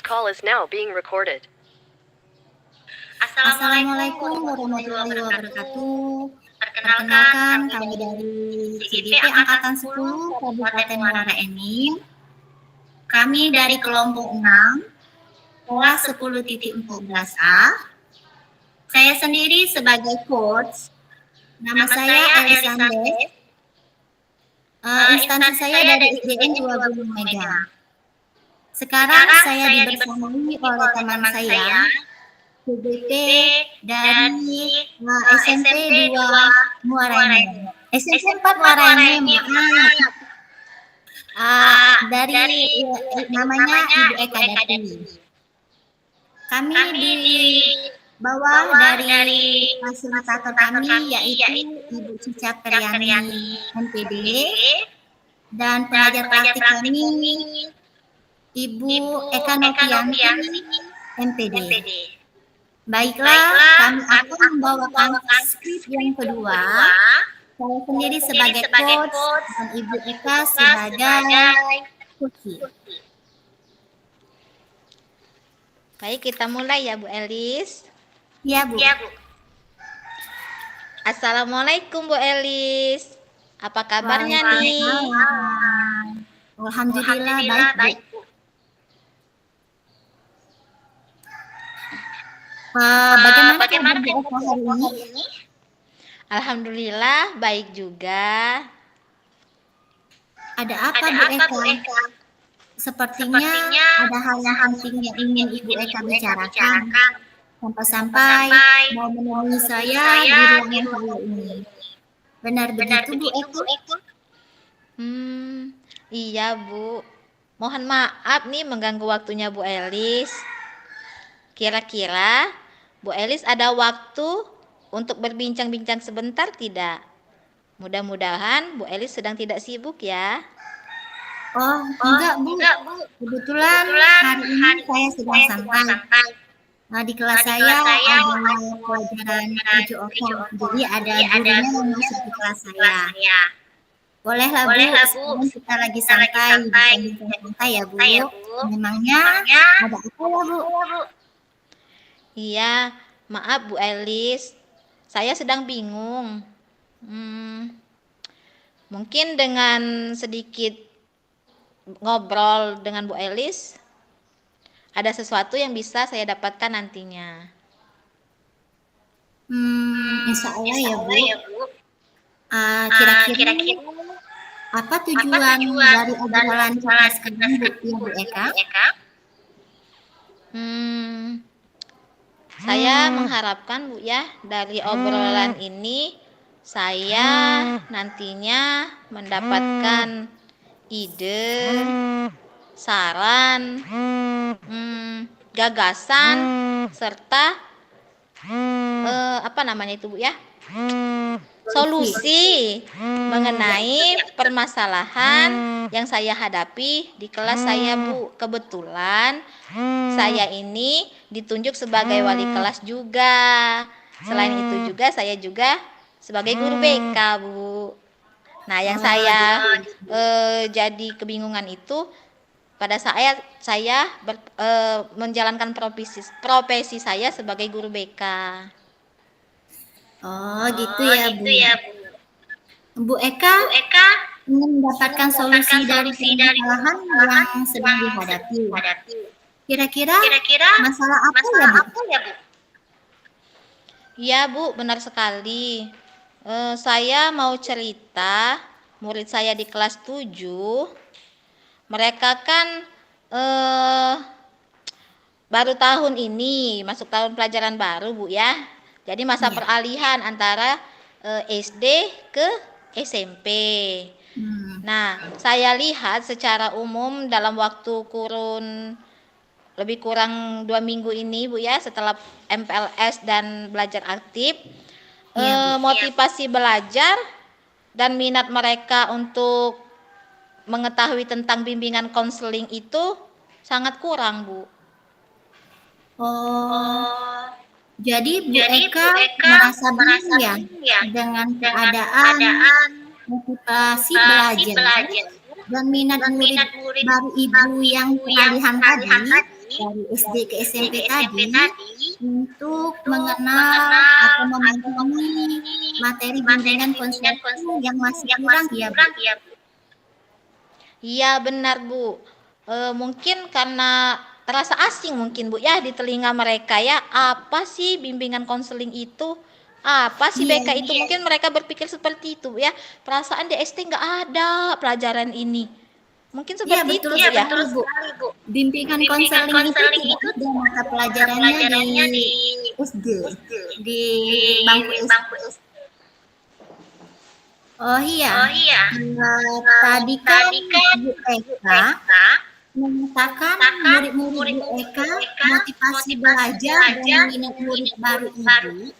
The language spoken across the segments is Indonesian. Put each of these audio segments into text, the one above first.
call is now being recorded. Assalamualaikum warahmatullahi wabarakatuh. Perkenalkan, kami dari CIP Angkatan 10 Kabupaten Muara Enim. Kami dari kelompok 6, kelas 10.14A. Saya sendiri sebagai coach. Nama saya Elisandes. Instansi saya dari IDN 20 Mega. Sekarang saya dibersamai oleh teman saya, PBP dari SMP 2 Muara Enim. SMP 4 Muara Enim, dari namanya Ibu Eka Dati. Kami dibawa dari fasilitator kami, yaitu Ibu Cica Periani MPD, dan pengajar praktik kami Ibu Eka Novianti MPD. Baiklah, kami akan membawakan skrip yang kedua. Saya sendiri sebagai coach dan Ibu Eka sebagai coach. Baik, kita mulai ya Bu Elis. Iya, Bu. Assalamualaikum Bu Elis. Apa kabarnya nih? Alhamdulillah baik, Bu. Bagaimana Bu Eka hari ini? Alhamdulillah baik juga. Ada apa Bu Eka? Sepertinya ada hal yang penting yang ingin Ibu Eka bicarakan. Sampai-sampai mau menemui saya di ruangan saya ini. Benar begitu Bu Eka? Iya Bu. Mohon maaf nih mengganggu waktunya Bu Elis. Kira-kira Bu Elis ada waktu untuk berbincang-bincang sebentar tidak? Mudah-mudahan Bu Elis sedang tidak sibuk ya. Oh, enggak Bu. Kebetulan hari ini saya sedang santai. Di kelas saya ada pelajaran 7 oktober. Jadi ada gurunya yang masuk di kelas saya. Bolehlah Bu, sekarang kita lagi santai, bincang-bincang santai ya Bu. Memangnya ada apa ya Bu? Iya, maaf Bu Elis, saya sedang bingung. Mungkin dengan sedikit ngobrol dengan Bu Elis, ada sesuatu yang bisa saya dapatkan nantinya. Insya Allah ya Bu. Kira-kira apa tujuan dari obrolan kita sekarang Bu Eka? Saya mengharapkan Bu ya, dari obrolan ini saya nantinya mendapatkan ide, saran, gagasan, serta apa namanya itu Bu ya, solusi mengenai permasalahan yang saya hadapi di kelas saya Bu. Kebetulan saya ini ditunjuk sebagai wali kelas juga. Selain itu juga saya juga sebagai guru BK Bu. Nah, yang saya jadi kebingungan itu pada saat saya menjalankan profesi saya sebagai guru BK. Oh gitu ya Bu. Bu Eka ingin mendapatkan solusi dari permasalahan yang sedang dihadapi. Kira-kira masalah apa ya Bu? Iya Bu, benar sekali. Saya mau cerita, murid saya di kelas 7, mereka kan baru tahun ini, masuk tahun pelajaran baru Bu ya. Jadi masa peralihan antara SD ke SMP. Nah, saya lihat secara umum dalam waktu kurun lebih kurang 2 minggu ini Bu ya, setelah MPLS dan belajar aktif, motivasi belajar dan minat mereka untuk mengetahui tentang bimbingan konseling itu sangat kurang Bu. Jadi Bu Eka merasa bingung ya dengan keadaan motivasi belajar dan minat murid baru Ibu yang peralihan tadi dari SD ke SMP tadi untuk mengenal atau memahami materi bimbingan konseling yang masih kurang ya Bu. Iya benar Bu. Mungkin karena terasa asing mungkin Bu ya di telinga mereka ya. Apa sih bimbingan konseling itu? Apa sih Iya, BK itu? Mungkin mereka berpikir seperti itu Bu ya. Perasaan di SD nggak ada pelajaran ini. Mungkin iya seperti betul itu ya. sekali Bu. Bimbingan konseling itu tidak ada mata pelajarannya di SD, di bangku SD. Oh iya, tadi kan Bu Eka mengatakan murid-murid Bu Eka motivasi belajar dan minat murid baru Ibu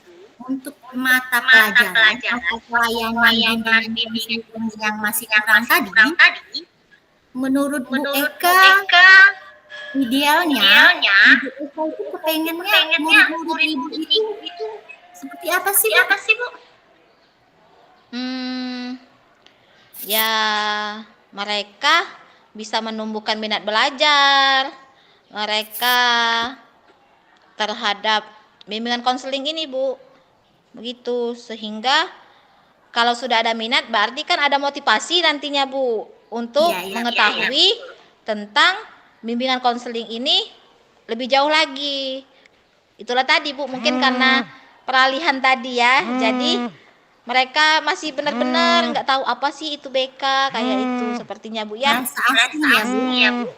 untuk mata pelajaran atau pelayanan bimbingan konseling yang masih kurang tadi. Menurut Bu Eka, idealnya Ibu Eka itu kepengennya murid-murid Ibu itu seperti apa sih Bu? Ya mereka bisa menumbuhkan minat belajar mereka terhadap bimbingan konseling ini Bu. Begitu sehingga kalau sudah ada minat berarti kan ada motivasi nantinya Bu untuk mengetahui tentang bimbingan konseling ini lebih jauh lagi. Itulah tadi Bu, mungkin karena peralihan tadi ya. Jadi mereka masih benar-benar nggak tahu apa sih itu BK kayak itu sepertinya Bu ya. Rasa asing ya Bu.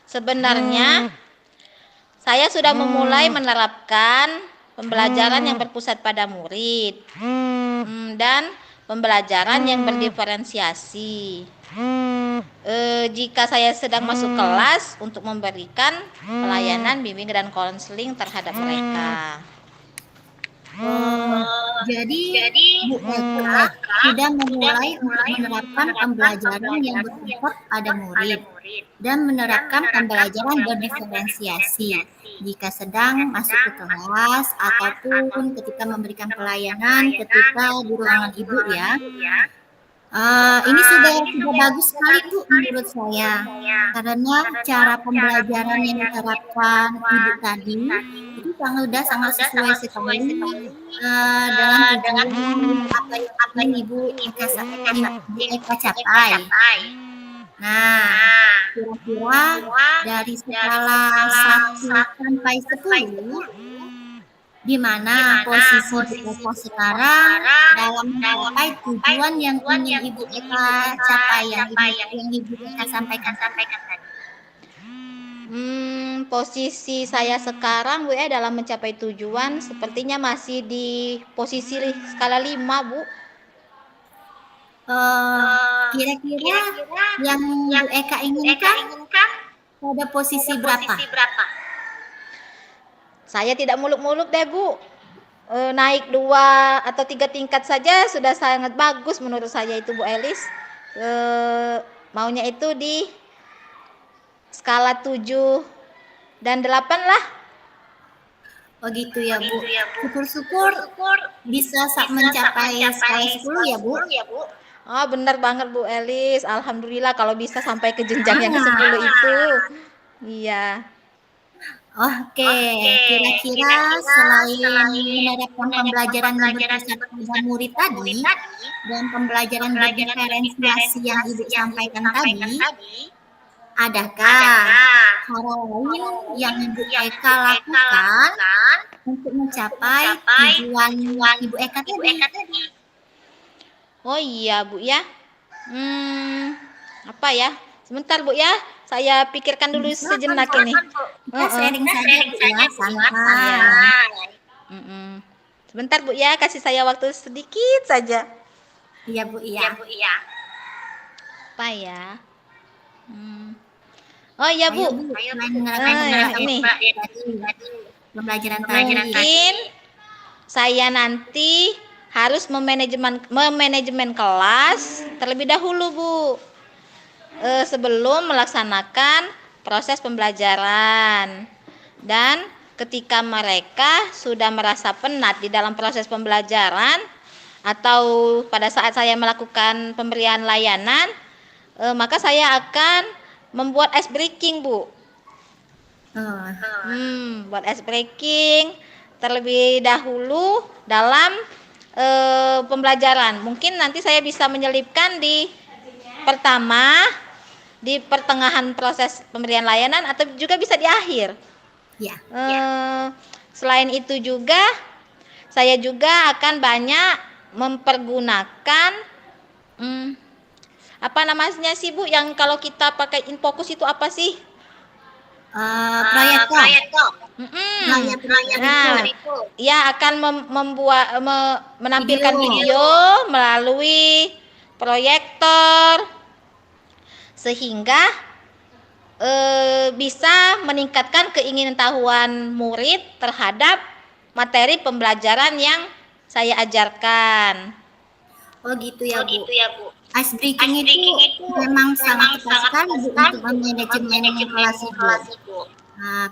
Sebenarnya saya sudah memulai menerapkan pembelajaran yang berpusat pada murid dan pembelajaran yang berdiferensiasi. Jika saya sedang masuk kelas untuk memberikan pelayanan bimbingan dan konseling terhadap mereka. Jadi Bu Eka sudah memulai untuk menerapkan pembelajaran yang bersifat pada murid dan menerapkan pembelajaran berdiferensiasi jika sedang masuk ke kelas ataupun ketika memberikan pelayanan ketika di ruangan Ibu ya. Ini sudah bagus sekali Bu menurut saya karena cara pembelajaran yang diterapkan Ibu tadi itu sangat sesuai sekali dengan tujuan apa yang Ibu Eka capai. Nah, kira-kira dari skala 1 sampai 10 di mana posisi Bu Eka sekarang dalam mencapai tujuan yang ingin Ibu Eka capai yang Ibu Eka sampaikan tadi. Posisi saya sekarang Bu ya dalam mencapai tujuan sepertinya masih di posisi skala 5 Bu. Kira-kira yang Bu Eka inginkan pada posisi berapa? Saya tidak muluk-muluk deh Bu. Naik 2 atau 3 tingkat saja sudah sangat bagus menurut saya itu Bu Elis. Maunya itu di skala 7 dan 8 lah. Oh gitu ya Bu. Syukur-syukur bisa mencapai skala 10 ya Bu. Oh benar banget Bu Elis. Alhamdulillah kalau bisa sampai ke jenjang yang ke-10 itu. Iya. Oke, kira-kira selain menerapkan pembelajaran yang berpusat pada murid tadi dan pembelajaran berdiferensiasi yang Ibu sampaikan tadi, adakah hal lain yang Ibu Eka lakukan untuk mencapai tujuan Ibu Eka tadi? Oh iya Bu ya. Apa ya? Sebentar Bu ya. Saya pikirkan dulu sejenak ini. Kita sharing saja Bu ya, santai. Sebentar Bu ya, kasih saya waktu sedikit saja. Iya Bu, iya. Apa ya? Oh iya Bu. Ini pembelajaran tadi. Mungkin saya nanti harus memanajemen kelas terlebih dahulu Bu. Sebelum melaksanakan proses pembelajaran. Dan ketika mereka sudah merasa penat di dalam proses pembelajaran, atau pada saat saya melakukan pemberian layanan, maka saya akan membuat ice breaking, Bu. Oh, Buat ice breaking terlebih dahulu dalam pembelajaran. Mungkin nanti saya bisa menyelipkan di pertama, di pertengahan proses pemberian layanan, atau juga bisa di akhir. ya. Selain itu juga, saya juga akan banyak mempergunakan apa namanya sih Bu, yang kalau kita pakai infocus itu apa sih? Proyektor. Nah, ya akan menampilkan video melalui proyektor sehingga bisa meningkatkan keingintahuan murid terhadap materi pembelajaran yang saya ajarkan. Oh gitu ya Bu. Ice breaking itu memang sangat tepat sekali Bu untuk manajemen kelas Ibu.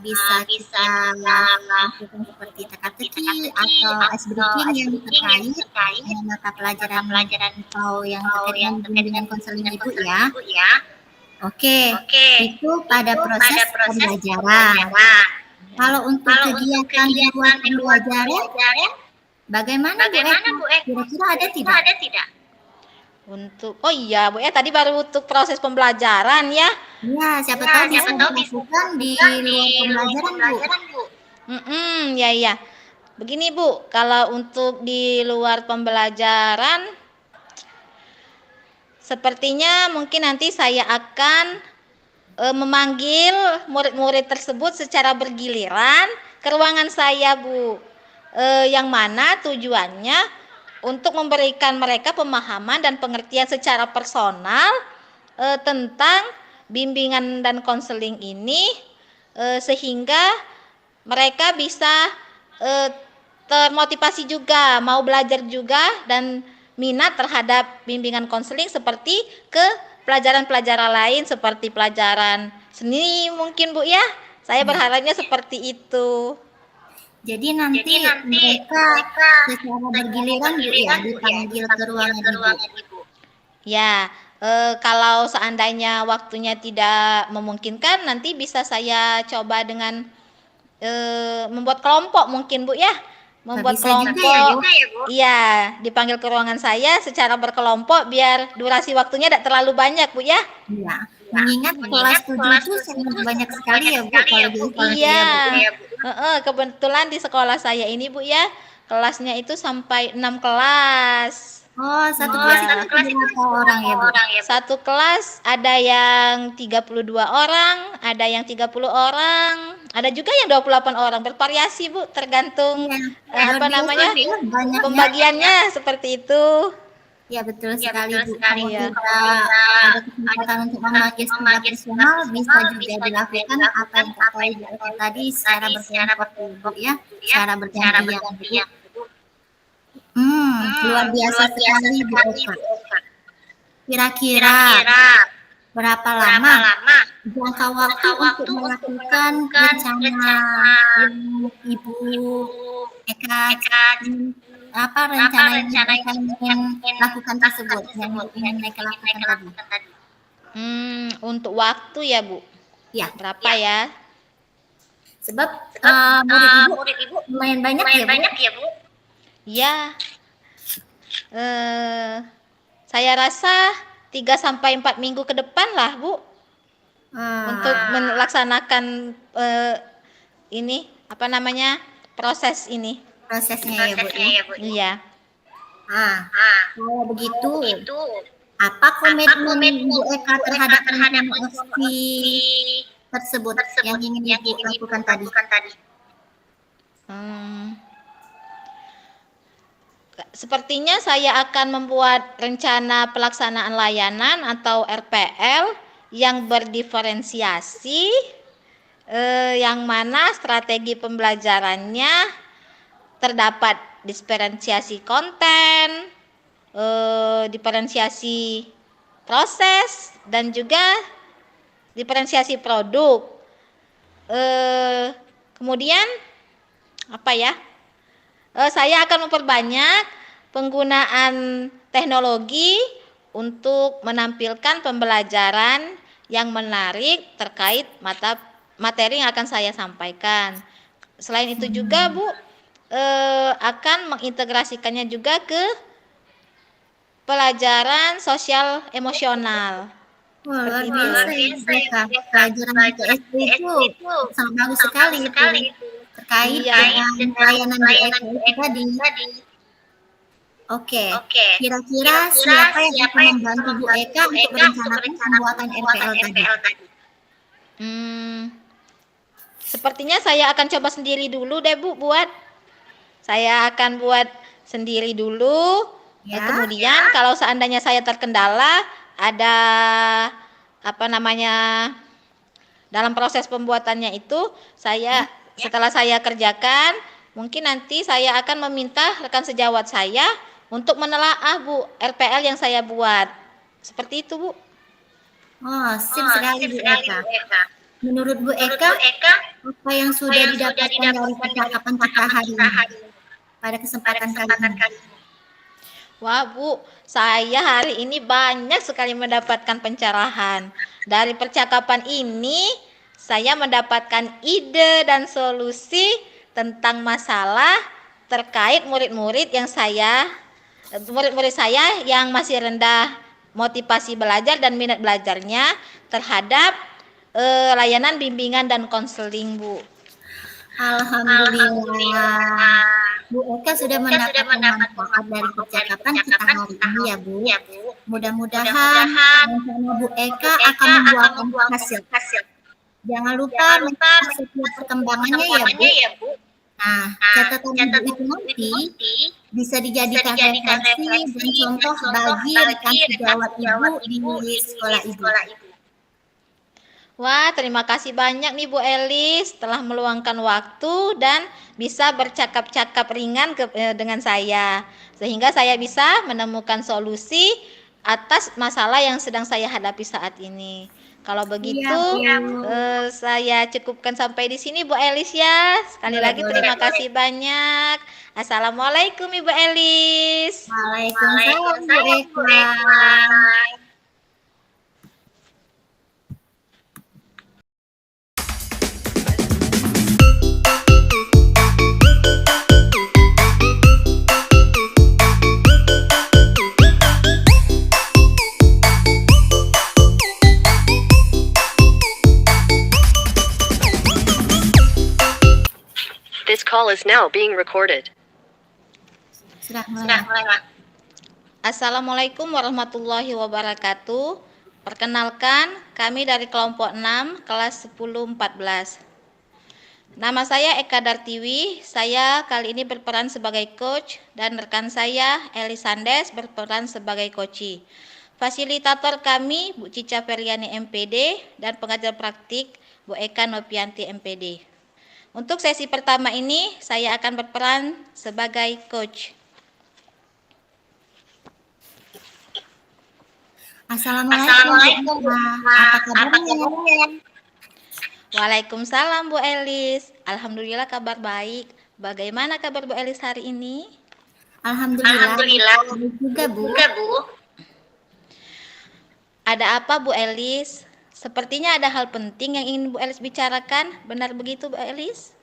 Bisa kita lakukan seperti teka-teki atau ice breaking yang terkait dengan mata pelajaran atau yang terkait dengan bimbingan konseling Ibu ya. Oke, itu pada proses pembelajaran. Kalau untuk kegiatan di luar pembelajaran, bagaimana Bu? Kira-kira ada tidak? Oh iya Bu ya, tadi baru untuk proses pembelajaran ya. Ya, siapa tahu bisa dilakukan di luar pembelajaran Bu. Ya. Begini Bu, kalau untuk di luar pembelajaran, sepertinya mungkin nanti saya akan memanggil murid-murid tersebut secara bergiliran ke ruangan saya Bu. Yang mana tujuannya untuk memberikan mereka pemahaman dan pengertian secara personal tentang bimbingan dan konseling ini, sehingga mereka bisa termotivasi juga, mau belajar juga dan minat terhadap bimbingan konseling seperti ke pelajaran-pelajaran lain seperti pelajaran seni mungkin Bu ya. Saya berharapnya seperti itu. Jadi nanti mereka secara bergiliran Bu ya dipanggil ke ruangan Ibu. Ya, kalau seandainya waktunya tidak memungkinkan, nanti bisa saya coba dengan membuat kelompok mungkin Bu ya. Membuat kelompok. Iya, dipanggil ke ruangan saya secara berkelompok biar durasi waktunya tidak terlalu banyak Bu ya. Iya. Mengingat kelas 7 itu sangat banyak sekali ya Bu kalau di sekolah saya Bu. Kebetulan di sekolah saya ini Bu ya, kelasnya itu sampai 6 kelas. Oh, satu kelas itu berapa orang ya Bu? Satu kelas ada yang 32 orang, ada yang 30 orang, ada juga yang 28 orang, bervariasi Bu, tergantung pembagiannya seperti itu. Ya betul sekali Bu. Kalau kita ada kesempatan untuk memanggil secara personal, bisa juga dilakukan apa yang kita lakukan tadi secara berkelompok Bu ya, secara bergantian. Luar biasa sekali Bu Eka. Kira-kira berapa lama jangka waktu untuk melakukan rencana yang Ibu Eka rencana yang ingin lakukan tersebut yang ingin mereka lakukan tadi? Untuk waktu ya Bu? Ya. Berapa ya? Sebab murid Ibu lumayan banyak ya Bu? Ya. Saya rasa 3-4 minggu ke depan lah Bu. Untuk melaksanakan proses ini. Prosesnya ya Bu. Iya. Kalau begitu, apa komitmen Bu Eka terhadap aksi tersebut yang ingin Ibu lakukan tadi? Sepertinya saya akan membuat rencana pelaksanaan layanan atau RPL yang berdiferensiasi, yang mana strategi pembelajarannya terdapat diferensiasi konten, diferensiasi proses, dan juga diferensiasi produk. Kemudian saya akan memperbanyak penggunaan teknologi untuk menampilkan pembelajaran yang menarik terkait materi yang akan saya sampaikan. Selain itu juga Bu, akan mengintegrasikannya juga ke pelajaran sosial emosional. Wah, luar Seperti biasa ya, Kak. Pelajaran di SD itu sangat bagus sekali itu terkait Iya. dengan pelayanan di EK itu tadi. Oke, kira-kira siapa yang akan membantu Bu Eka untuk merencanakan pembuatan RPL tadi? Sepertinya saya akan coba sendiri dulu deh Bu buat. Saya akan buat sendiri dulu. Ya. Kemudian kalau seandainya saya terkendala ada dalam proses pembuatannya itu setelah saya kerjakan, mungkin nanti saya akan meminta rekan sejawat saya untuk menelaah Bu RPL yang saya buat. Seperti itu Bu. Oh, sip sekali Bu Eka. Menurut Bu Eka, apa yang sudah didapatkan dari percakapan kita hari ini pada kesempatan kali ini? Wah Bu, saya hari ini banyak sekali mendapatkan pencerahan. Dari percakapan ini, saya mendapatkan ide dan solusi tentang masalah terkait murid-murid saya yang masih rendah motivasi belajar dan minat belajarnya terhadap layanan bimbingan dan konseling Bu. Alhamdulillah. Bu Eka sudah mendapatkan manfaat dari percakapan kita hari ini ya Bu. Mudah-mudahan rencana Bu Eka akan membuahkan hasil. Jangan lupa mencatat setiap perkembangannya ya Bu. Nah, catatan Ibu itu nanti bisa dijadikan referensi dan contoh bagi rekan sejawat Ibu di sekolah Ibu. Wah, terima kasih banyak nih Bu Elis telah meluangkan waktu dan bisa bercakap-cakap ringan dengan saya. Sehingga saya bisa menemukan solusi atas masalah yang sedang saya hadapi saat ini. Kalau begitu, saya cukupkan sampai di sini Bu Elis ya. Sekali lagi terima kasih banyak. Assalamualaikum Ibu Elis. Waalaikumsalam Bu Eka. This call is now being recorded. Sudah mulai. Assalamualaikum warahmatullahi wabarakatuh. Perkenalkan, kami dari kelompok 6 kelas 10-14. Nama saya Eka Dartiwi. Saya kali ini berperan sebagai coach dan rekan saya Elis Sandes berperan sebagai coachi. Fasilitator kami Bu Cica Feriani MPD dan pengajar praktik Bu Eka Nopianti MPD. Untuk sesi pertama ini saya akan berperan sebagai coach. Assalamualaikum Bu. Apa kabarnya? Waalaikumsalam Bu Elis. Alhamdulillah kabar baik. Bagaimana kabar Bu Elis hari ini? Alhamdulillah. Baik juga Bu. Ada apa Bu Elis? Sepertinya ada hal penting yang ingin Bu Elis bicarakan. Benar begitu Bu Elis?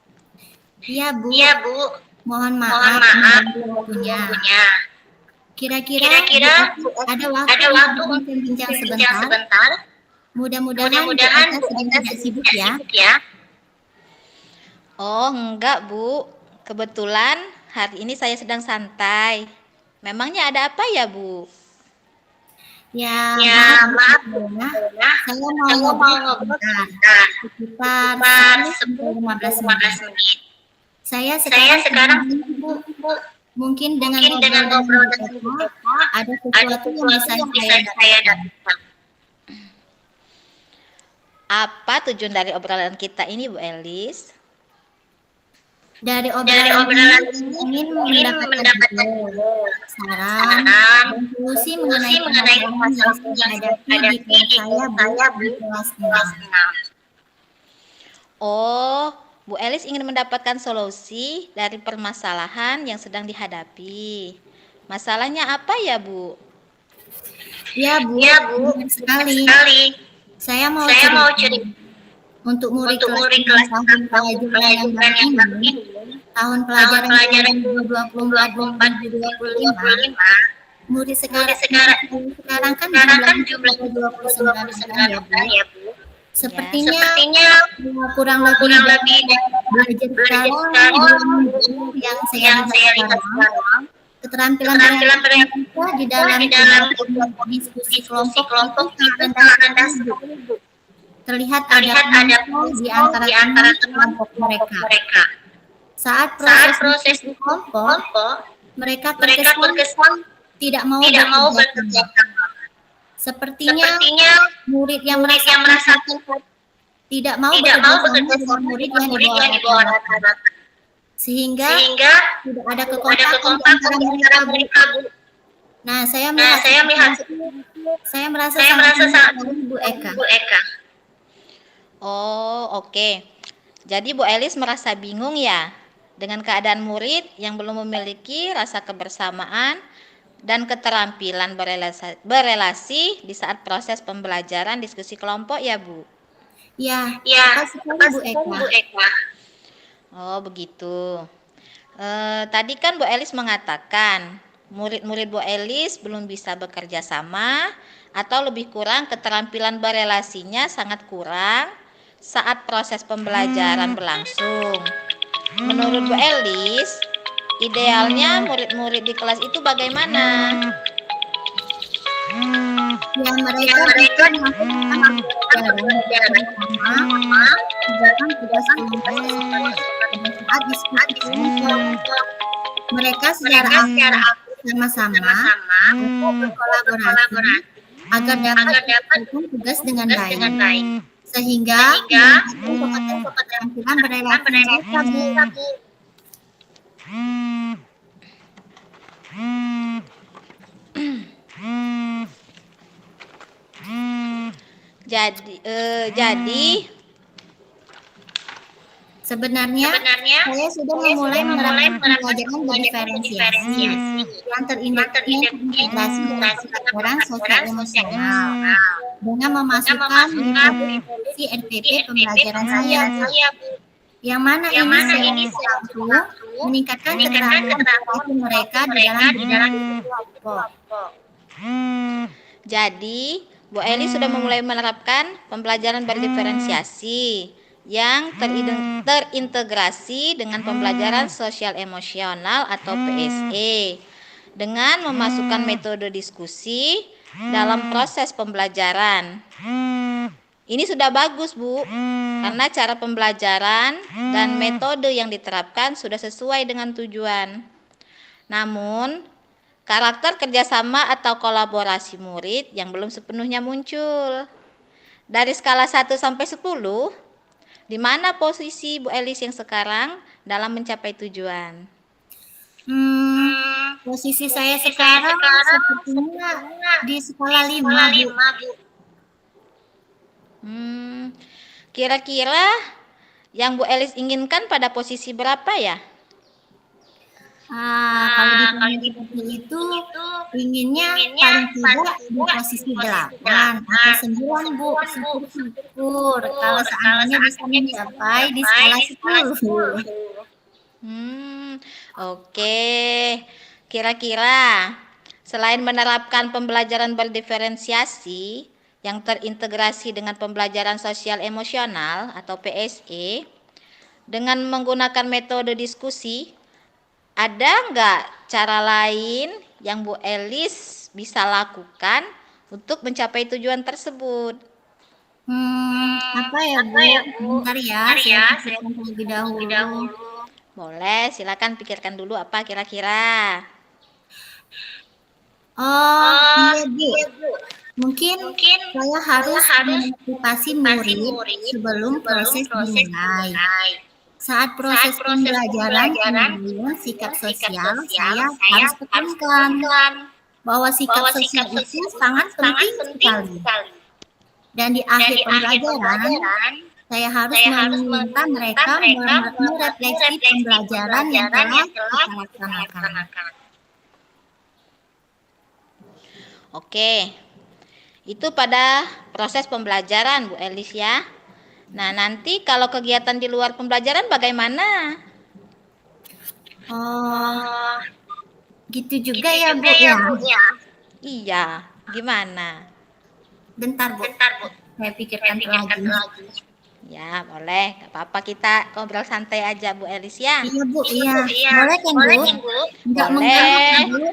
Iya Bu. Mohon maaf mengganggu waktunya. Kira-kira ada waktu untuk bincang sebentar. Mudah-mudahan kita sedang tidak sibuk ya. Oh enggak Bu. Kebetulan hari ini saya sedang santai. Memangnya ada apa ya Bu? Ya, maaf Bu. Saya mau ngobrol sekitar 10-15 menit. Saya sekarang Bu. Mungkin dengan ngobrol dengan Bu Eka, ada sesuatu yang bisa saya dapatkan. Apa tujuan dari obrolan kita ini Bu Elis? Dari obrolan ini ingin mendapatkan saran dan solusi mengenai permasalahan yang saya hadapi di kelas saya di kelas 6. Oh, Bu Elis ingin mendapatkan solusi dari permasalahan yang sedang dihadapi. Masalahnya apa ya, Bu? Ya, Bu, benar sekali. Saya mau cerita. Untuk murid kelas 6 tahun pelajaran yang baru ini, tahun pelajaran 2024-2025, murid sekarang kan jumlahnya 29 orang ya, Bu. Sepertinya kurang lebih belajar sekarang yang saya lihat sekarang, keterampilan mereka di dalam diskusi kelompok itu sangat rendah sekali, Bu. Terlihat ada di antara teman kelompok mereka. Saat proses kelompok, mereka terkesan tidak mau bekerja sama. Sepertinya murid yang merasa tidak mau bekerja sama dengan murid yang di bawah rata-rata. Sehingga tidak ada kekompakan di antara mereka, Bu. Nah, saya merasa sangat Bu Eka. Oh, oke. Jadi Bu Elis merasa bingung ya dengan keadaan murid yang belum memiliki rasa kebersamaan dan keterampilan berelasi di saat proses pembelajaran diskusi kelompok ya, Bu? Ya, tepat sekali Bu Eka. Oh, begitu. Tadi kan Bu Elis mengatakan murid-murid Bu Elis belum bisa bekerja sama atau lebih kurang keterampilan berelasinya sangat kurang saat proses pembelajaran berlangsung. Menurut Bu Elis, idealnya murid-murid di kelas itu bagaimana? Ya, mereka melakukan pembelajaran bersama, mengerjakan tugas kelompok saat diskusi kelompok. Mereka secara aktif sama-sama berkolaborasi agar dapat melakukan tugas dengan baik, sehingga meningkatkan keterampilan berelasi mereka, Bu. Jadi sebenarnya saya sudah memulai menerapkan pembelajaran berdiferensiasi yang terintegrasi dengan pelajaran sosial emosional dengan memasukkan metode RPP pembelajaran saya, yang mana ini secara langsung meningkatkan keterampilan mereka di dalam kelompok. Jadi, Bu Eli sudah memulai menerapkan pembelajaran berdiferensiasi yang terintegrasi dengan pembelajaran sosial emosional atau PSE dengan memasukkan metode diskusi dalam proses pembelajaran. Ini sudah bagus, Bu, karena cara pembelajaran dan metode yang diterapkan sudah sesuai dengan tujuan. Namun, karakter kerjasama atau kolaborasi murid yang belum sepenuhnya muncul. Dari skala 1 sampai 10, di mana posisi Bu Elis yang sekarang dalam mencapai tujuan? Posisi saya sekarang sepertinya di skala 5, Bu. Kira-kira yang Bu Elis inginkan pada posisi berapa ya? Kalau ditanya seperti itu, inginnya paling tidak di posisi 8 atau 9, Bu. Syukur. Kalau seandainya bisa mencapai di skala 10. Oke. Kira-kira selain menerapkan pembelajaran berdiferensiasi yang terintegrasi dengan pembelajaran sosial emosional atau PSE dengan menggunakan metode diskusi, ada nggak cara lain yang Bu Elis bisa lakukan untuk mencapai tujuan tersebut? Apa ya, Bu? Bentar ya, saya pikirkan terlebih dahulu. Boleh, silakan pikirkan dulu apa kira-kira. Iya, Bu. Mungkin saya harus memotivasi murid sebelum proses dimulai. Saat proses pembelajaran kemudian sikap sosial, saya harus tekankan bahwa sikap sosial itu sangat penting sekali. Dan di akhir pembelajaran, saya harus meminta mereka merefleksi pembelajaran yang telah kita laksanakan. Oke, itu pada proses pembelajaran Bu Elis ya. Nah, nanti kalau kegiatan di luar pembelajaran bagaimana? Oh, gitu juga ya Bu ya. Iya, gimana? Bentar Bu, saya pikirkan lagi. Ya, boleh. Gak apa-apa, kita ngobrol santai aja Bu Elis ya. Iya Bu, iya. Boleh kan Bu? Nggak mengganggu Boleh. kan, Bu?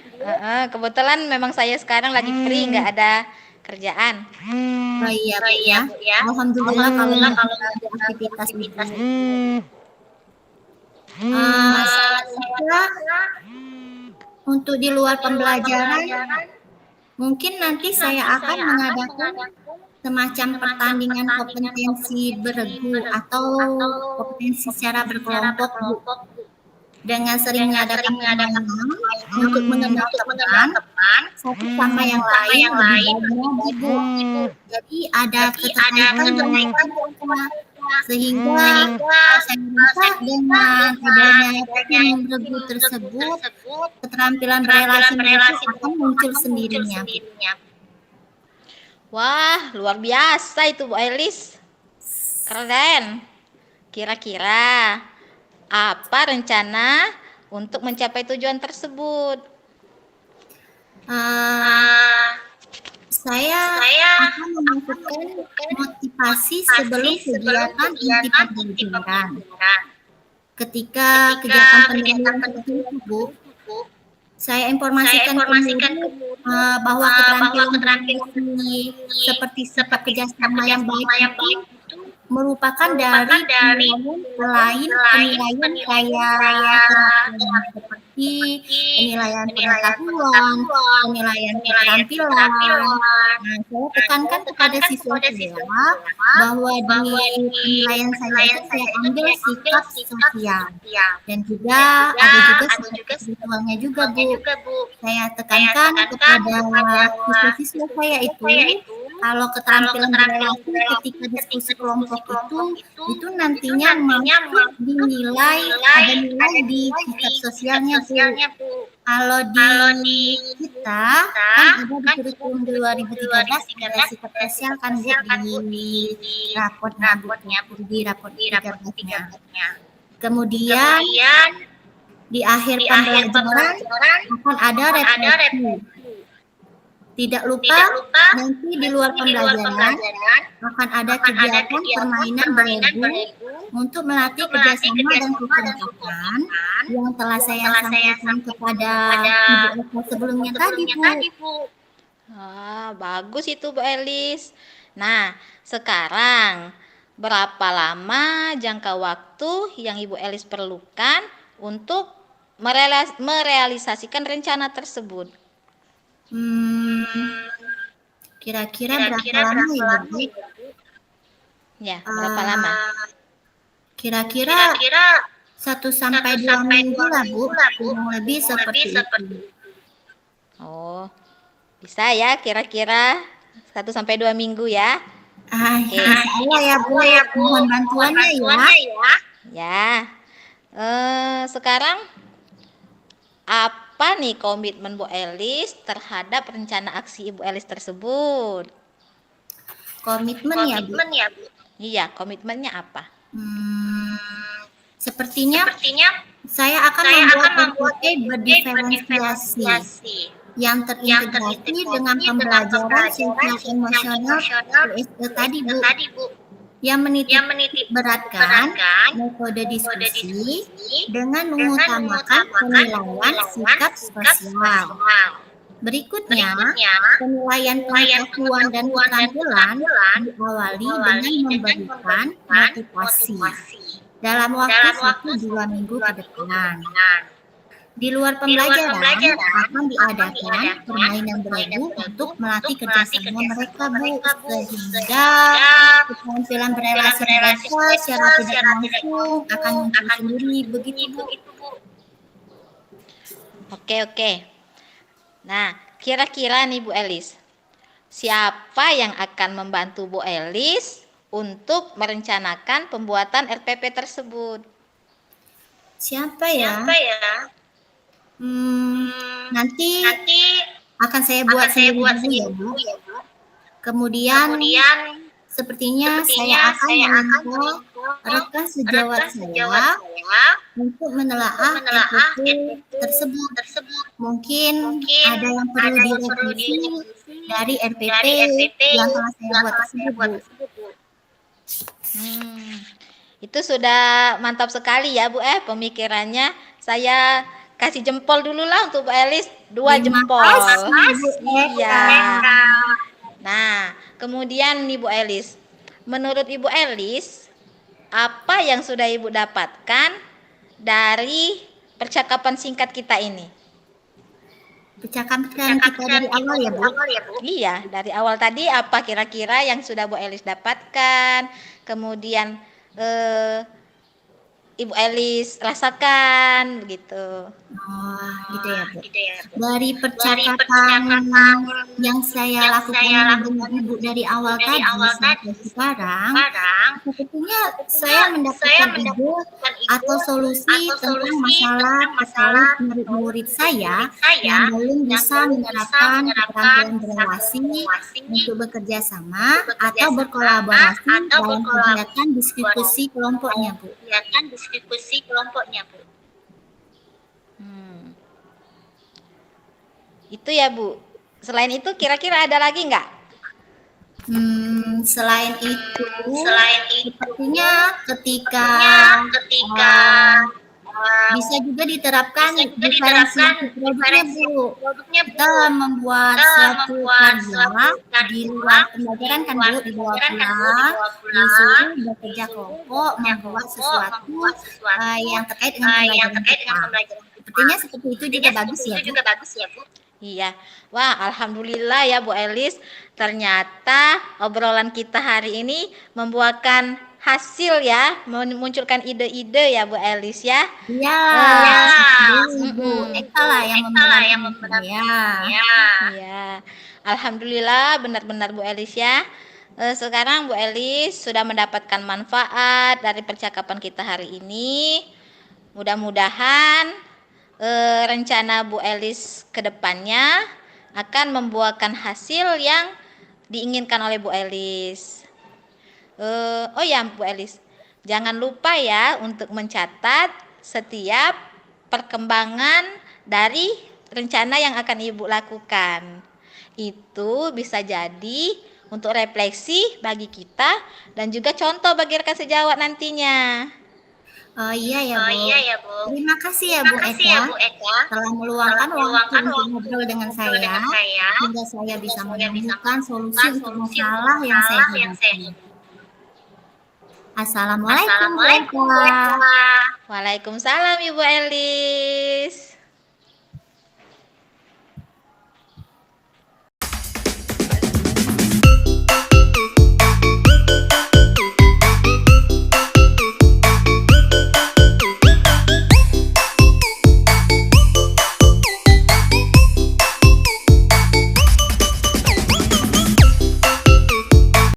Kebetulan memang saya sekarang lagi free, nggak ada kerjaan. Oh iya Bu ya. Alhamdulillah kalau ada aktivitas itu. Saya rasa untuk di luar pembelajaran, mungkin nanti saya akan mengadakan semacam pertandingan kompetensi beregu atau kompetensi secara berkelompok Bu. Dengan sering mengadakan permainan untuk mengenal teman satu sama yang lain lebih baik Bu. Jadi ada keterkaitan dengan kita. Sehingga saya rasa dengan adanya tim beregu tersebut, keterampilan berelasi mereka akan muncul sendirinya. Wah, luar biasa itu Bu Elis. Keren. Kira-kira apa rencana untuk mencapai tujuan tersebut? Saya akan memasukkan motivasi sebelum kegiatan inti pembelajaran. Ketika kegiatan pembelajaran tersebut, Bu, saya informasikan ke murid bahwa keterampilan berelasi seperti sikap kerjasama yang baik itu merupakan dari penilaian kayak seperti penilaian pengetahuan, penilaian keterampilan. Nah, saya tekankan kepada siswa-siswa bahwa di penilaian saya itu saya ambil sikap sosial dan juga ada juga sikap spiritualnya juga Bu. Saya tekankan kepada siswa-siswa saya itu kalau keterampilan berelasi ketika diskusi kelompok itu nantinya masuk dinilai ada nilai di sikap sosialnya Bu. Kalau di kita kan ada di kurikulum 2013 ada sikap sosial kan Bu di raportnya Bu, di raport 13-nya. Kemudian di akhir pembelajaran akan ada refleksi. Tidak lupa nanti di luar pembelajaran akan ada kegiatan permainan beregu untuk melatih kerjasama dan kekompakan yang telah saya sampaikan kepada Ibu Eka sebelumnya tadi Bu. Bagus itu Bu Elis. Nah, sekarang berapa lama jangka waktu yang Ibu Elis perlukan untuk merealisasikan rencana tersebut? Kira-kira berapa lama ya Bu? Ya, berapa lama? Kira-kira 1 sampai 2 minggu lah Bu, kurang lebih seperti itu. Oh, bisa ya kira-kira 1 sampai 2 minggu ya. Oke. Insya ya Bu, mohon bantuannya ya. Sekarang apa nih komitmen Bu Elis terhadap rencana aksi Ibu Elis tersebut? Komitmen ya Bu? Iya, komitmennya apa? Sepertinya saya akan membuat RPP berdiferensiasi yang terintegrasi dengan pembelajaran sosial emosional PSE tadi Bu, yang menitik beratkan metode diskusi dengan mengutamakan penilaian sikap sosial. Berikutnya, penilaian pengetahuan dan keterampilan diawali dengan memberikan motivasi dalam waktu 1-2 minggu ke depan. Di luar pembelajaran akan diadakan permainan beregu untuk melatih kerjasama mereka Bu, sehingga keterampilan berelasi mereka secara tidak langsung akan muncul sendiri begitu Bu. Oke. Nah, kira-kira nih Bu Elis, siapa yang akan membantu Bu Elis untuk merencanakan pembuatan RPP tersebut? Siapa ya? Nanti akan saya buat sendiri dulu ya, Bu. Kemudian sepertinya saya akan meminta rekan sejawat saya untuk menelaah RPP tersebut. Mungkin ada yang perlu direvisi dari RPP yang telah saya buat tersebut, Bu. Itu sudah mantap sekali ya Bu pemikirannya. Saya kasih jempol dulu lah untuk Bu Elis, 2 jempol. Iya. Nah, kemudian nih Bu Elis, menurut Ibu Elis, apa yang sudah Ibu dapatkan dari percakapan singkat kita ini? Percakapan kita dari awal ya, Bu? Iya, dari awal tadi apa kira-kira yang sudah Bu Elis dapatkan, kemudian Ibu Elis rasakan begitu. Oh, gitu ya, Bu. Dari percakapan yang saya lakukan dengan Ibu dari awal tadi sampai sekarang, sebetulnya saya mendapatkan ide atau solusi tentang masalah terkait murid-murid saya yang belum bisa menerapkan keterampilan berrelasi untuk bekerja sama atau berkolaborasi dalam kegiatan diskusi kelompoknya, Bu. Itu ya Bu. Selain itu kira-kira ada lagi nggak? Selain itu, sepertinya ketika bisa juga diterapkan diferensiasi produknya, Bu. Kita membuat suatu karya di luar pembelajaran kan, Bu, dibawa pulang, disuruh bekerja kelompok, membuat sesuatu yang terkait dengan pembelajaran kita. Sepertinya seperti itu juga bagus ya, Bu. Iya. Wah, alhamdulillah ya Bu Elis. Ternyata obrolan kita hari ini membuahkan hasil ya, memunculkan ide-ide ya Bu Elis ya. Iya. Bu Eka lah yang membenarkan ya. Iya. Alhamdulillah benar-benar Bu Elis ya. Sekarang Bu Elis sudah mendapatkan manfaat dari percakapan kita hari ini. Mudah-mudahan rencana Bu Elis ke depannya akan membuahkan hasil yang diinginkan oleh Bu Elis. Oh ya Bu Elis, jangan lupa ya untuk mencatat setiap perkembangan dari rencana yang akan Ibu lakukan. Itu bisa jadi untuk refleksi bagi kita dan juga contoh bagi rekan sejawat nantinya. Oh iya ya, Bu. Terima kasih ya Bu Eka telah meluangkan waktu untuk ngobrol dengan saya hingga saya bisa menemukan solusi untuk masalah yang saya hadapi. Assalamualaikum Bu Eka. Waalaikumsalam Ibu Elis.